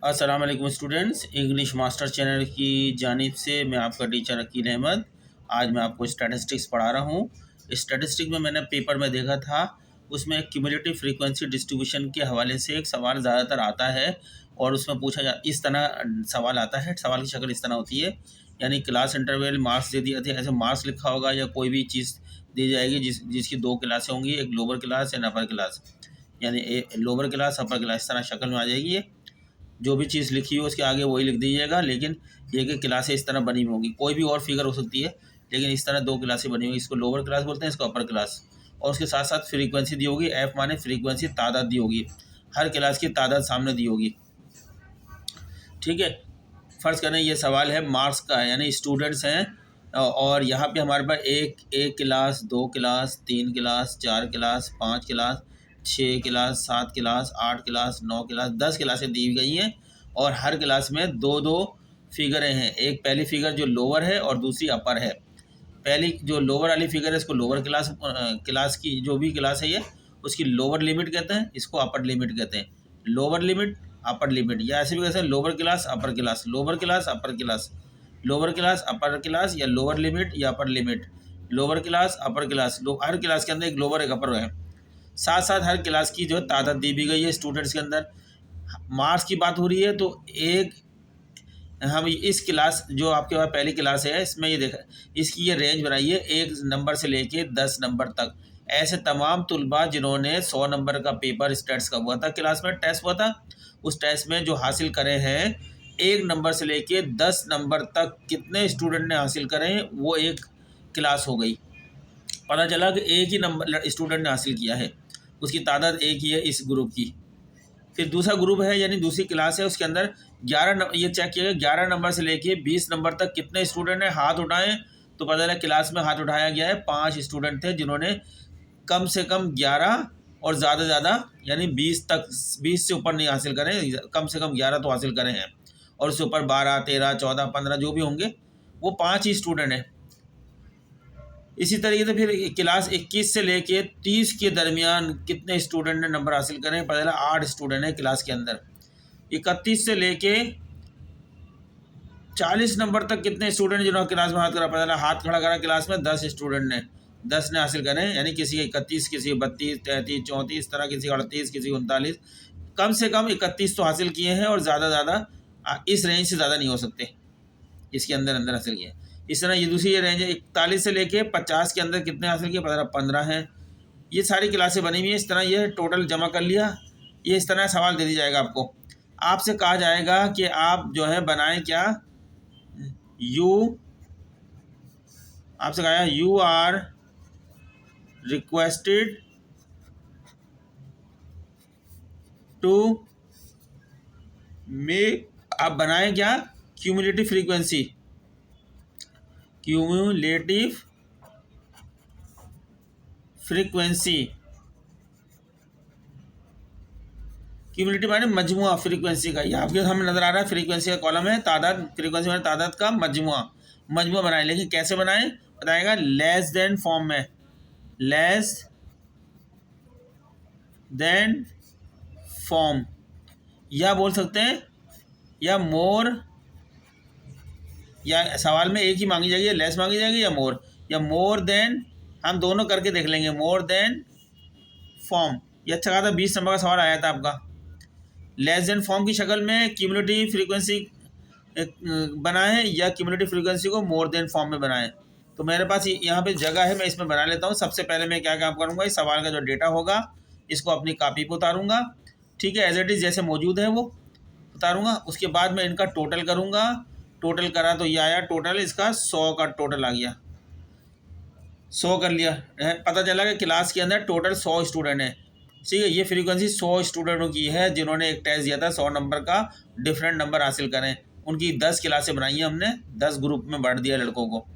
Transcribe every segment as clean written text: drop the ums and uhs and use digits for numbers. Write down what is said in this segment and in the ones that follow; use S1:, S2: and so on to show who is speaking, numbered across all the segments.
S1: अस्सलाम वालेकुम students, English master channel की जानिब से मैं आपका टीचर अकील अहमद। आज मैं आपको स्टैटिस्टिक्स पढ़ा रहा हूँ। स्टैटिस्टिक्स में मैंने पेपर में देखा था, उसमें क्यूमुलेटिव फ्रीक्वेंसी डिस्ट्रीब्यूशन के हवाले से एक सवाल ज़्यादातर आता है और उसमें पूछा जा इस तरह सवाल आता है। सवाल की शक्ल इस तरह होती है, यानी क्लास इंटरवल मार्क्स दे दिए थे, ऐसे मार्क्स लिखा होगा या कोई भी चीज़ दी जाएगी जिसकी दो क्लासें होंगी, एक lower class and upper class, यानी लोअर क्लास अपर क्लास, इस तरह शक्ल में आ जाएगी। ये जो भी चीज़ लिखी हो उसके आगे वही लिख दीजिएगा, लेकिन ये कि क्लासें इस तरह बनी हुई होंगी। कोई भी और फिगर हो सकती है, लेकिन इस तरह दो क्लासें बनी हुई, इसको लोअर क्लास बोलते हैं, इसको अपर क्लास। और उसके साथ साथ फ्रीक्वेंसी दी होगी, एफ माने फ्रीक्वेंसी, तादाद दी होगी, हर क्लास की तादाद सामने दी होगी। ठीक है, फ़र्ज़ करें ये सवाल है मार्क्स का है, यानी स्टूडेंट्स हैं और यहाँ पे हमारे पास एक क्लास, दो क्लास, तीन क्लास, चार क्लास, पाँच क्लास, छः क्लास, सात क्लास, आठ क्लास, नौ क्लास, 10 क्लासें दी गई हैं और हर क्लास में दो दो फिगरें हैं। एक पहली फिगर जो लोअर है और दूसरी अपर है। पहली जो लोअर वाली फिगर है इसको लोअर क्लास की जो भी क्लास है ये, उसकी लोअर लिमिट कहते हैं, इसको अपर लिमिट कहते हैं। लोअर लिमिट अपर लिमिट, या ऐसे भी कहते हैं lower class upper class, lower class upper class, lower class upper class, या लोअर लिमिट या upper limit, lower class upper class. हर क्लास के अंदर एक लोअर एक अपर है। साथ साथ हर क्लास की जो है तादाद दी भी गई है स्टूडेंट्स के अंदर। मार्क्स की बात हो रही है तो एक हम इस क्लास जो आपके पास पहली क्लास है इसमें ये देखा, इसकी ये रेंज बनाई है 1 नंबर से लेके 10 नंबर तक। ऐसे तमाम तुलबा जिन्होंने 100 नंबर का पेपर स्टैट्स का हुआ था, क्लास में टेस्ट हुआ था, उस टेस्ट में जो हासिल करे हैं 1 नंबर से लेके 10 नंबर तक कितने स्टूडेंट ने हासिल करे हैं, वो एक क्लास हो गई। पता चला कि एक ही नंबर स्टूडेंट ने हासिल किया है, उसकी तादाद एक ही है इस ग्रुप की। फिर दूसरा ग्रुप है, यानी दूसरी क्लास है, उसके अंदर 11 ये चेक किया गया 11 नंबर से लेके 20 नंबर तक कितने स्टूडेंट ने हाथ उठाए। तो पता चला क्लास में हाथ उठाया गया है 5 स्टूडेंट थे जिन्होंने कम से कम 11 और ज़्यादा से ज़्यादा यानी 20 तक, 20 से ऊपर नहीं हासिल करें, कम से कम 11 तो हासिल करें हैं, और उससे ऊपर 12, 13, 14, 15 जो भी होंगे वो 5 ही स्टूडेंट हैं। इसी तरीके से फिर क्लास 21 से लेके 30 के दरमियान कितने स्टूडेंट ने नंबर हासिल करें, पता चला 8 स्टूडेंट हैं क्लास के अंदर। 31 से लेके 40 नंबर तक कितने स्टूडेंट जिन्होंने क्लास में हाथ करा, पता चला हाथ खड़ा करा क्लास में 10 स्टूडेंट ने, 10 ने हासिल करें, यानी किसी के 31, किसी के 32, 33, 34, इस तरह, किसी 38, किसी 39, कम से कम 31 तो हासिल किए हैं और ज़्यादा ज़्यादा इस रेंज से ज़्यादा नहीं हो सकते, इसके अंदर अंदर हासिल किए। इस तरह ये दूसरी ये रेंज है 41 से लेके 50 के अंदर कितने हासिल किए, पता 15 हैं। ये सारी क्लासें बनी हुई हैं। इस तरह ये टोटल जमा कर लिया, ये इस तरह सवाल दे दी जाएगा आपको। आपसे कहा जाएगा कि आप जो है बनाएं क्या, आपसे कहा you are requested to make, आप बनाएं क्या, cumulative frequency, cumulative frequency, cumulative माने मजमुआ फ्रीक्वेंसी का। ये आपके सामने नजर आ रहा है, फ्रीक्वेंसी का कॉलम है, तादाद, फ्रीक्वेंसी माने तादाद का मजमुआ बनाए। लेकिन कैसे बनाएं बताएगा, लेस देन फॉर्म में, लेस देन फॉर्म, या बोल सकते हैं या मोर, या सवाल में एक ही मांगी जाएगी, लेस मांगी जाएगी या मोर देन, हम दोनों करके देख लेंगे। मोर देन फॉर्म, ये अच्छा कहा था, 20 नंबर का सवाल आया था आपका। लेस देन फॉर्म की शक्ल में क्यूमुलेटिव फ्रीक्वेंसी बनाएं या क्यूमुलेटिव फ्रीक्वेंसी को मोर देन फॉर्म में बनाएं। तो मेरे पास यहाँ पे जगह है, मैं इसमें बना लेता हूँ। सबसे पहले मैं क्या काम करूँगा, इस सवाल का जो डेटा होगा इसको अपनी कॉपी पर उतारूँगा, ठीक है, एज इट इज़ जैसे मौजूद है वो उतारूँगा। उसके बाद मैं इनका टोटल करूँगा, टोटल करा तो ये आया टोटल, इसका 100 का टोटल आ गया, 100 कर लिया। पता चला कि क्लास के अंदर टोटल 100 स्टूडेंट हैं, ठीक है। ये फ्रीक्वेंसी 100 स्टूडेंटों की है जिन्होंने एक टेस्ट दिया था, 100 नंबर का, डिफरेंट नंबर हासिल करें। उनकी 10 क्लासें बनाई हैं हमने, 10 ग्रुप में बांट दिया लड़कों को,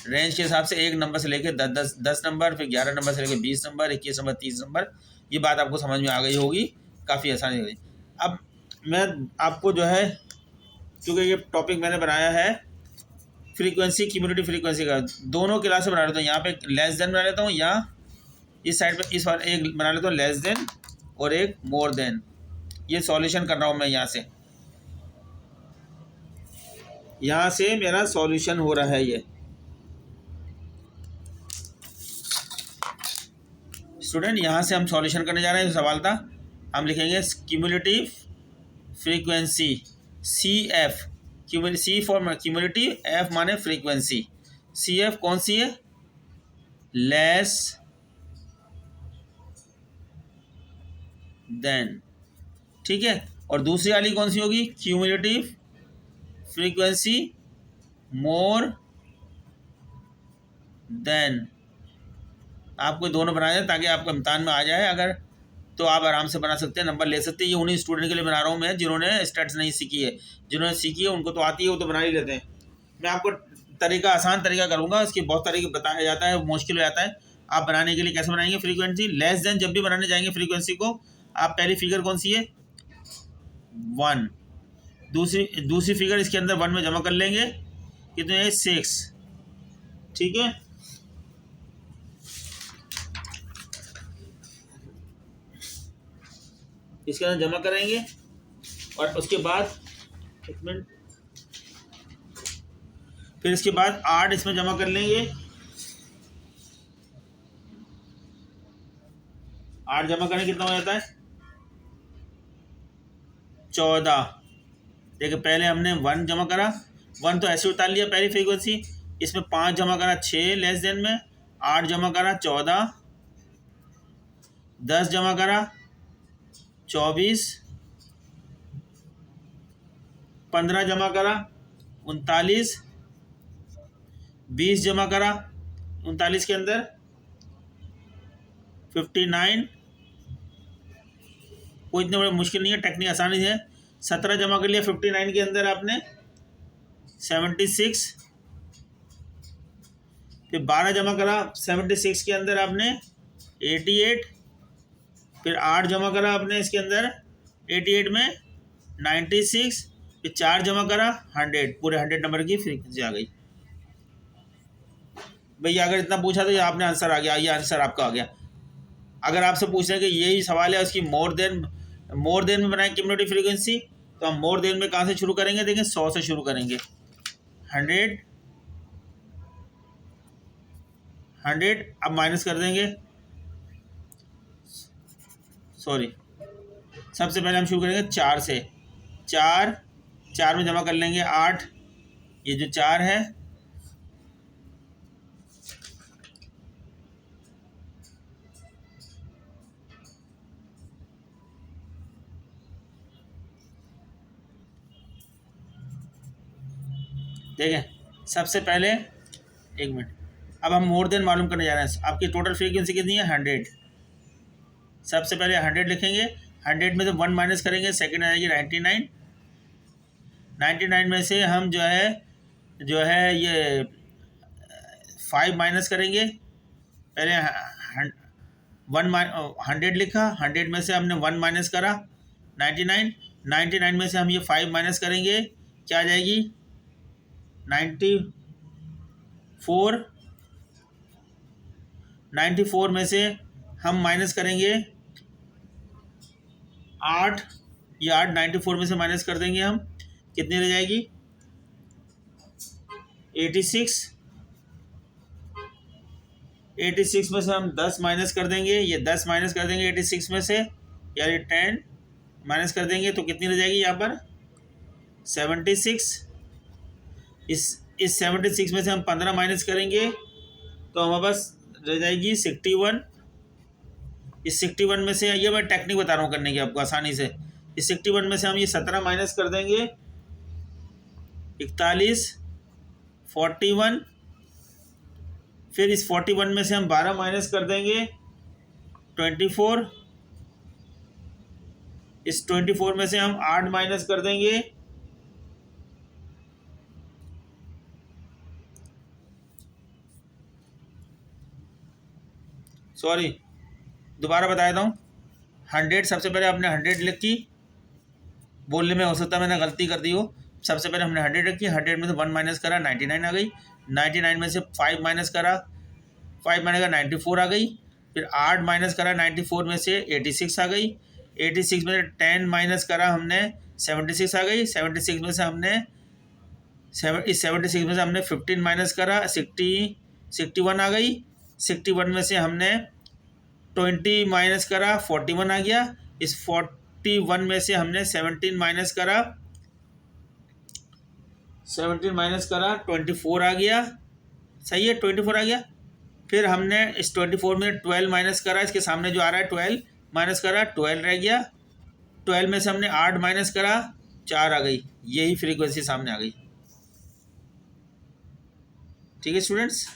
S1: रेंज के हिसाब से 1 नंबर से लेकर 10 नंबर, फिर 11 नंबर से लेकर 20 नंबर, 21 नंबर, 30 नंबर। ये बात आपको समझ में आ गई होगी, काफ़ी आसानी होगी। अब मैं आपको जो है, क्योंकि ये टॉपिक मैंने बनाया है फ्रीक्वेंसी, क्यूमुलेटिव फ्रीक्वेंसी का, दोनों क्लासें बना लेता हूँ। यहाँ पे लेस देन बना लेता हूँ, या इस साइड पे इस बार एक बना लेता हूँ लेस देन और एक मोर देन। ये सॉल्यूशन कर रहा हूँ मैं यहाँ से, यहाँ से मेरा सॉल्यूशन हो रहा है ये। स्टूडेंट यहाँ से हम सॉल्यूशन करने जा रहे हैं। जो सवाल था हम लिखेंगे cumulative frequency, C F, C for cumulative, F माने फ्रीक्वेंसी। सी एफ कौन सी है? लेस देन, ठीक है। और दूसरी वाली कौन सी होगी? Cumulative frequency more than. आपको दोनों बनाए हैं ताकि आपको इम्तहान में आ जाए, अगर तो आप आराम से बना सकते हैं, नंबर ले सकते हैं। ये उन्हीं स्टूडेंट के लिए बना रहा हूँ मैं जिन्होंने स्टैट्स नहीं सीखी है। जिन्होंने सीखी है उनको तो आती है, वो तो बना ही लेते हैं। मैं आपको तरीका, आसान तरीका करूँगा, इसकी बहुत तरीके बताया जाता है, मुश्किल हो जाता है। आप बनाने के लिए कैसे बनाएंगे फ्रीक्वेंसी? लेस देन जब भी बनाने जाएंगे फ्रीक्वेंसी को, आप पहली फिगर कौन सी है? 1। दूसरी फिगर इसके अंदर 1 में जमा कर लेंगे, कितने है? 6, ठीक है। इसके अंदर जमा करेंगे और उसके बाद एक मिनट, फिर इसके बाद 8 इसमें जमा कर लेंगे। 8 जमा करें कितना हो जाता है? 14। देखिए पहले हमने 1 जमा करा, 1 तो ऐसे उतार लिया पहली फ्रीक्वेंसी। इसमें 5 जमा करा 6 लेस देन में, 8 जमा करा 14, 10 जमा करा 24, 15 जमा करा 39, 20 जमा करा 39 के अंदर 59, कोई इतने बड़ी मुश्किल नहीं है, टेक्निक आसानी है। 17 जमा कर लिया 59 के अंदर आपने 76, फिर 12 जमा करा 76 के अंदर आपने 88, फिर 8 जमा करा आपने इसके अंदर 88 में 96, फिर 4 जमा करा 100, पूरे 100 नंबर की फ्रीक्वेंसी आ गई। भैया अगर इतना पूछा तो ये आपने आंसर आ गया, ये आंसर आपका आ गया। अगर आपसे पूछ रहे हैं कि यही सवाल है उसकी मोर देन में बनाए क्यूमुलेटिव फ्रीक्वेंसी, तो हम मोर देन में कहाँ से शुरू करेंगे? देखें 100 से शुरू करेंगे। 100 अब माइनस कर देंगे, सॉरी, सबसे पहले हम शुरू करेंगे 4 से। 4 में जमा कर लेंगे 8, ये जो 4 है, देखें सबसे पहले, एक मिनट, अब हम मोर देन मालूम करने जा रहे हैं। आपकी टोटल फ्रीक्वेंसी कितनी है? 100। सबसे पहले 100 लिखेंगे, 100 में से 1 माइनस करेंगे, सेकंड आ जाएगी 99। 99 में से हम जो है ये 5 माइनस करेंगे। पहले 100 लिखा, 100 में से हमने 1 माइनस करा 99 में से हम ये 5 माइनस करेंगे, क्या आ जाएगी? 94 में से हम माइनस करेंगे 8, ये 8 94 में से माइनस कर देंगे हम, कितनी रह जाएगी? 86 में से हम 10 माइनस कर देंगे, ये 10 माइनस कर देंगे 86 में से, यानी 10 माइनस कर देंगे तो कितनी रह जाएगी यहाँ पर? 76। इस 76 में से हम 15 माइनस करेंगे तो हमारे पास रह जाएगी 61। इस 61 में से, ये मैं टेक्निक बता रहा हूँ करने की आपको आसानी से, इस 61 में से हम ये 17 माइनस कर देंगे, 41, 41, फिर इस 41 में से हम 12 माइनस कर देंगे 24, इस 24 में से हम 8 माइनस कर देंगे, सॉरी दोबारा बता देता हूँ। 100 सबसे पहले आपने 100 लिखी, बोलने में हो सकता है मैंने गलती कर दी हो। सबसे पहले हमने 100 रखी, 100 में से 1 माइनस करा 99 आ गई, 99 में से 5 माइनस करा, 5 माइनस करा 94 आ गई, फिर 8 माइनस करा 94 में से 86 आ गई, 86 में से 10 माइनस करा हमने 76 आ गई, 76 में से हमने इस 76 में से हमने 15 माइनस करा, 61 आ गई। 61 में से हमने 20 माइनस करा, 41 आ गया। इस 41 में से हमने 17 माइनस करा, 24 आ गया। सही है, 24 आ गया। फिर हमने इस 24 में 12 माइनस करा, इसके सामने जो आ रहा है 12 माइनस करा, 12 रह गया। 12 में से हमने 8 माइनस करा, 4 आ गई। यही फ्रीक्वेंसी सामने आ गई। ठीक है स्टूडेंट्स।